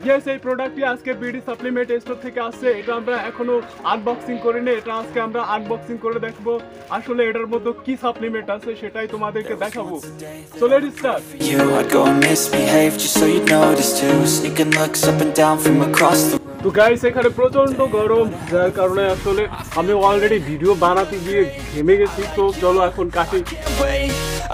Yes, এই প্রোডাক্টটি আজকে বিডি সাপ্লিমেন্ট স্টোর থেকে আসছে। এটা আমরা এখনো আনবক্সিং করিনি, এটা আজকে আমরা আনবক্সিং করে দেখবো আসলে এটার মধ্যে কি সাপ্লিমেন্ট আছে সেটাই তোমাদেরকে দেখাবো। So let's start. You, I'd go and misbehave just so you'd notice too. Sneaking looks up and down from across the তো গাইস, এখানে প্রচন্ড গরম, যার কারণে আসলে আমি অলরেডি ভিডিও বানাতে গিয়ে ঘেমে গেছি। তো চলো এখন কাটি। way.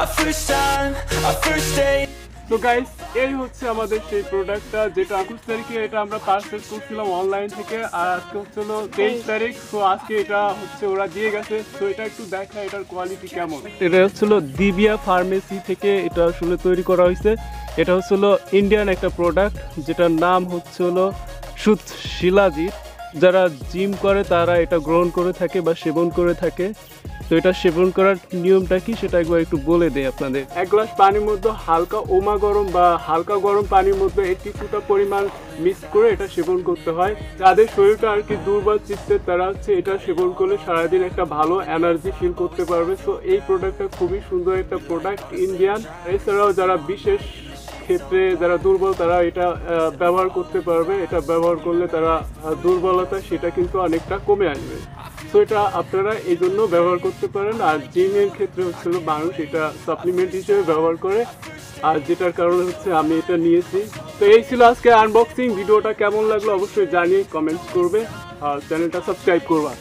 Our first time, our first date. তো গাইস, এই হচ্ছে আমাদের সেই প্রোডাক্টটা, যেটা 21 তারিখে এটা আমরা পারচেজ করছিলাম অনলাইন থেকে, আর আজকে হচ্ছে 23 তারিখ। তো আজকে এটা হচ্ছে ওরা দিয়ে গেছে। তো এটা একটু দেখা এটার কোয়ালিটি কেমন। এটা হচ্ছিল দিবিয়া ফার্মেসি থেকে এটা আসলে তৈরি করা হয়েছে। এটা হচ্ছিল ইন্ডিয়ান একটা প্রোডাক্ট, যেটার নাম হচ্ছিল সুদ শিলাজিৎ। যারা জিম করে তারা এটা গ্রহণ করে থাকে বা সেবন করে থাকে। তো এটা সেবন করার নিয়মটা কি সেটা একবার একটু বলে দেই আপনাদের। এক গ্লাস পানির মধ্যে হালকা ওমা গরম বা হালকা গরম পানির মধ্যে কিছুটা পরিমাণ মিক্স করে এটা সেবন করতে হয়। যাদের শরীরটা আর কি দুর্বল চিত্তের, তারা হচ্ছে এটা সেবন করলে সারাদিন একটা ভালো এনার্জি ফিল করতে পারবে। তো এই প্রোডাক্টটা খুবই সুন্দর একটা প্রোডাক্ট, ইন্ডিয়ান। এছাড়াও যারা বিশেষ ক্ষেত্রে যারা দুর্বল তারা এটা ব্যবহার করতে পারবে। এটা ব্যবহার করলে তারা দুর্বলতা সেটা কিন্তু অনেকটা কমে আসবে। তো এটা আপনারা এই জন্য ব্যবহার করতে পারেন। আর জিমের ক্ষেত্রে হচ্ছিল মানুষ এটা সাপ্লিমেন্ট হিসেবে ব্যবহার করে, আর যেটার কারণে হচ্ছে আমি এটা নিয়েছি। তো এই ছিল আজকে আনবক্সিং। ভিডিওটা কেমন লাগলো অবশ্যই জানিয়ে কমেন্টস করবে, আর চ্যানেলটা সাবস্ক্রাইব করবা।